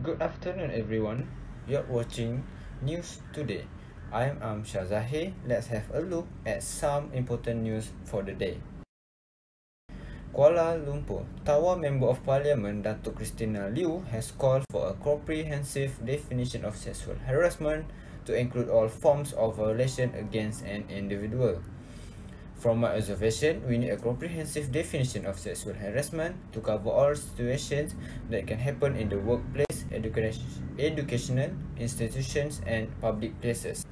Good afternoon, everyone. You're watching News Today. I'm Amshah Zahir. Let's have a look at some important news for the day. Kuala Lumpur, Tawau Member of Parliament Datuk Christina Liu has called for a comprehensive definition of sexual harassment to include all forms of violation against an individual. From my observation, we need a comprehensive definition of sexual harassment to cover all situations that can happen in the workplace, educational institutions, and public places.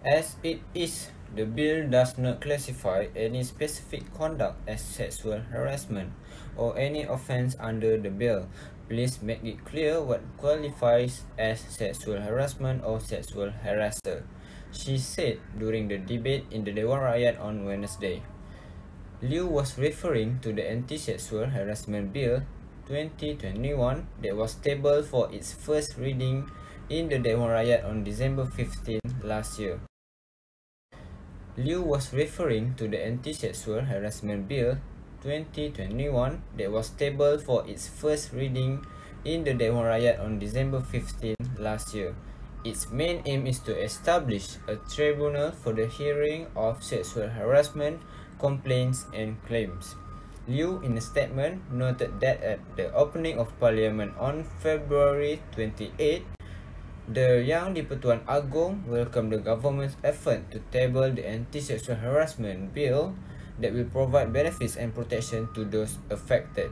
As it is, the bill does not classify any specific conduct as sexual harassment or any offence under the bill. Please make it clear what qualifies as sexual harassment or sexual harasser, she said during the debate in the Dewan Rakyat on Wednesday. Liu was referring to the Anti-Sexual Harassment Bill 2021 that was tabled for its first reading in the Dewan Rakyat on December 15 last year. Liu was referring to the Anti-Sexual Harassment Bill 2021 that was tabled for its first reading in the Dewan Rakyat on December 15 last year. Its main aim is to establish a tribunal for the hearing of sexual harassment complaints and claims. Liu, in a statement, noted that at the opening of Parliament on February 28, the Yang di-Pertuan Agong welcomed the government's effort to table the Anti-Sexual Harassment Bill that will provide benefits and protection to those affected.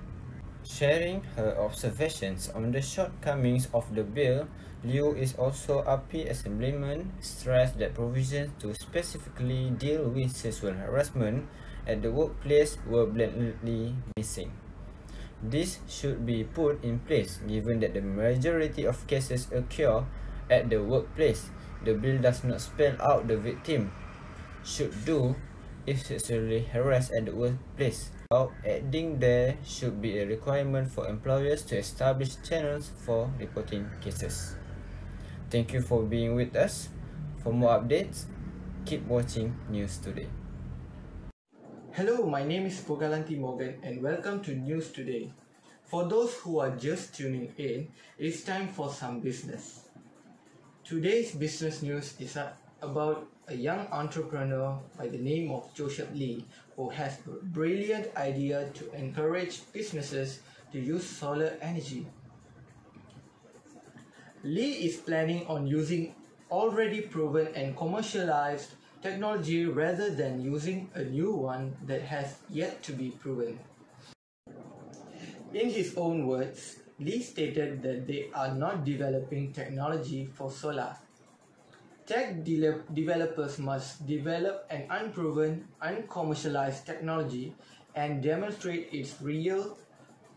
Sharing her observations on the shortcomings of the bill, Liu is also AP Assemblyman stressed that provisions to specifically deal with sexual harassment at the workplace were blatantly missing. This should be put in place given that the majority of cases occur at the workplace. The bill does not spell out the victim should do if sexually harassed at the workplace. Adding there should be a requirement for employers to establish channels for reporting cases. Thank you for being with us. For more updates, keep watching News Today. Hello, my name is Pogalanti Morgan and welcome to News Today. For those who are just tuning in, it's time for some business. Today's business news is about a young entrepreneur by the name of Joseph Lee, who has a brilliant idea to encourage businesses to use solar energy. Lee is planning on using already proven and commercialized technology rather than using a new one that has yet to be proven. In his own words, Lee stated that they are not developing technology for solar. Tech developers must develop an unproven, uncommercialized technology and demonstrate its real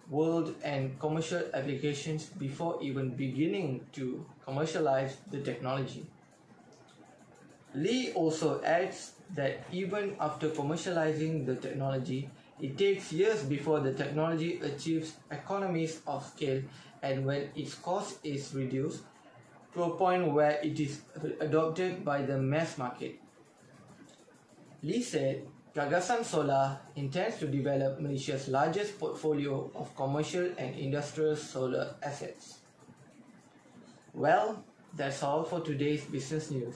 world and commercial applications before even beginning to commercialize the technology. Lee also adds that even after commercializing the technology, it takes years before the technology achieves economies of scale and when its cost is reduced to a point where it is adopted by the mass market. Lee said, Gagasan Solar intends to develop Malaysia's largest portfolio of commercial and industrial solar assets. Well, that's all for today's business news.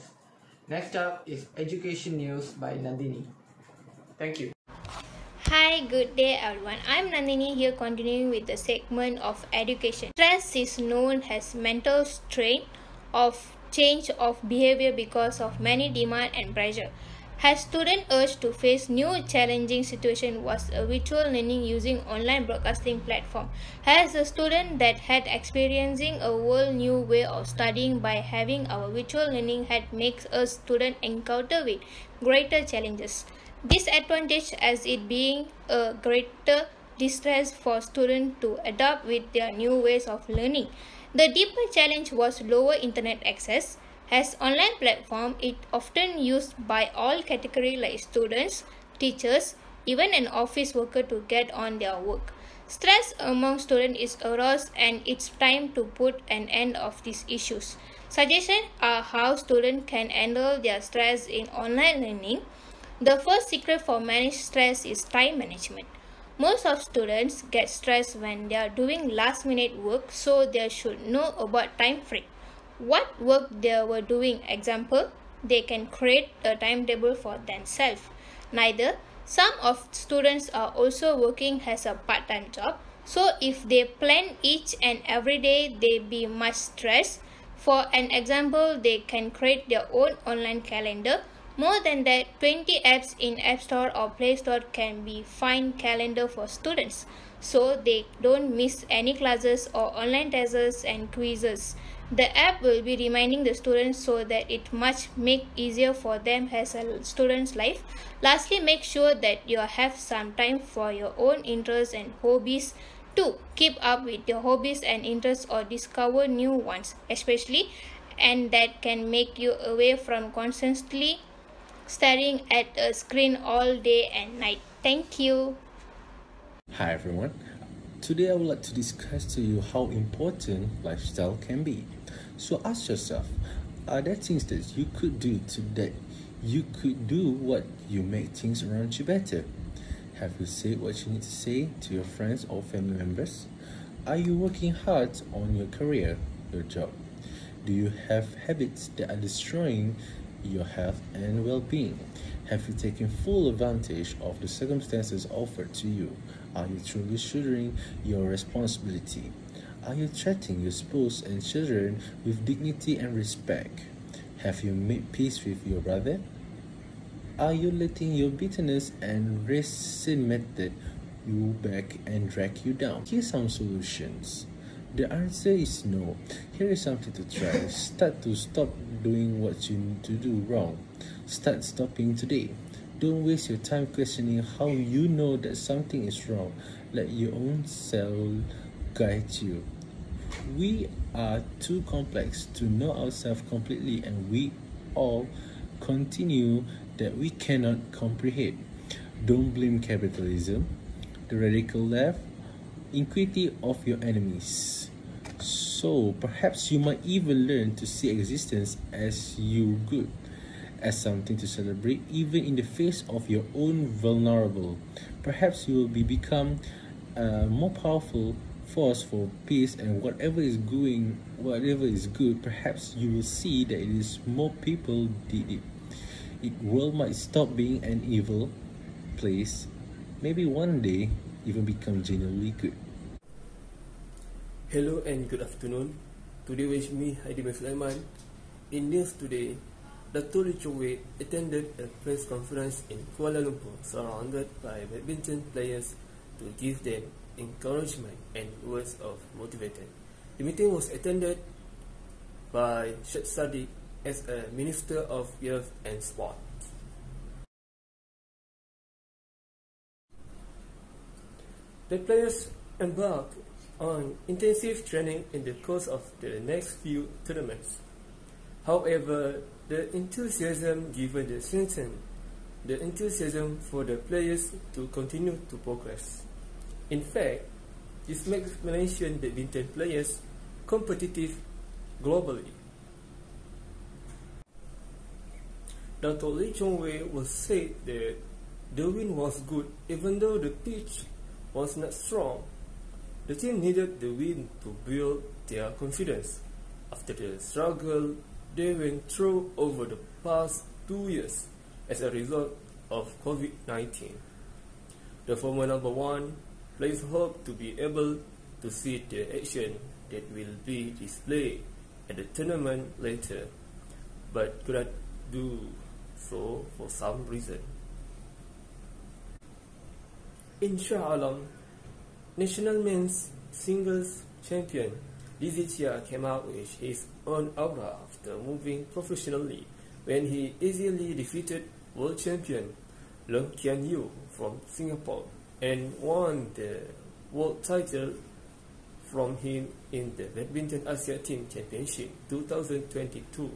Next up is education news by Nandini. Thank you. Hi, good day everyone. I'm Nandini here continuing with the segment of education. Stress is known as mental strain of change of behavior because of many demand and pressure. Has student urged to face new challenging situation was a virtual learning using online broadcasting platform. Has a student that had experiencing a whole new way of studying by having our virtual learning had makes a student encounter with greater challenges. Disadvantage as it being a greater distress for students to adapt with their new ways of learning. The deeper challenge was lower internet access. As online platform, it often used by all categories like students, teachers, even an office worker to get on their work. Stress among students is aroused and it's time to put an end of these issues. Suggestions are how students can handle their stress in online learning. The first secret for managing stress is time management. Most of students get stressed when they are doing last minute work, so they should know about time frame. What work they were doing, example, they can create a timetable for themselves. Neither, some of students are also working as a part-time job, so if they plan each and every day, they be much stressed. For an example, they can create their own online calendar. More than that, 20 apps in App Store or Play Store can be find calendar for students, so they don't miss any classes or online tests and quizzes. The app will be reminding the students so that it much make easier for them as a student's life. Lastly, make sure that you have some time for your own interests and hobbies to keep up with your hobbies and interests or discover new ones, especially, and that can make you away from constantly staring at a screen all day and night. Thank you. Hi everyone. Today I would like to discuss to you how important lifestyle can be. So ask yourself, are there things that you could do today? You could do what you make things around you better. Have you said what you need to say to your friends or family members? Are you working hard on your career, your job? Do you have habits that are destroying your health and well-being? Have you taken full advantage of the circumstances offered to you? Are you truly shouldering your responsibility? Are you treating your spouse and children with dignity and respect? Have you made peace with your brother? Are you letting your bitterness and resentment you back and drag you down? Here's some solutions. The answer is no. Here is something to try. Start to stop doing what you need to do wrong. Start stopping today. Don't waste your time questioning how you know that something is wrong. Let your own self guide you. We are too complex to know ourselves completely, and we all continue that we cannot comprehend. Don't blame capitalism, the radical left, iniquity of your enemies. So perhaps you might even learn to see existence as you good, as something to celebrate even in the face of your own vulnerable. Perhaps you will become a more powerful force for peace, and whatever is good, perhaps you will see that it is more people did it. It world might stop being an evil place, maybe one day even become genuinely good. Hello and good afternoon. Today with me, Heidi Sulaiman. In news today, Dr. Lee Chong Wei attended a press conference in Kuala Lumpur surrounded by badminton players to give them encouragement and words of motivation. The meeting was attended by Sheikh Sadiq as a Minister of Youth and Sport. The players embarked on intensive training in the course of the next few tournaments. However, the enthusiasm given the strengthened the enthusiasm for the players to continue to progress. In fact, this makes Malaysian badminton players competitive globally. Dr. Lee Chong Wei was said that the win was good even though the pitch was not strong. The team needed the win to build their confidence after the struggle they went through over the past 2 years as a result of COVID-19. The former number one players hope to be able to see the action that will be displayed at the tournament later, but could not do so for some reason. In Shah Alam, national men's singles champion Lee Zijia came out with his own aura after moving professionally when he easily defeated world champion Leung Kian Yew from Singapore and won the world title from him in the Badminton Asia Team Championship 2022.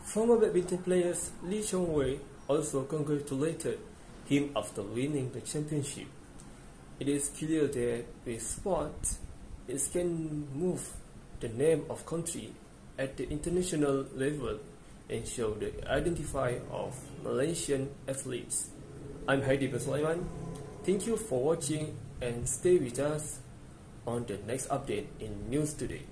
Former badminton players Lee Chong Wei also congratulated him after winning the championship. It is clear that with sport, it can move the name of country at the international level and show the identity of Malaysian athletes. I'm Heidi Sulaiman. Thank you for watching and stay with us on the next update in News Today.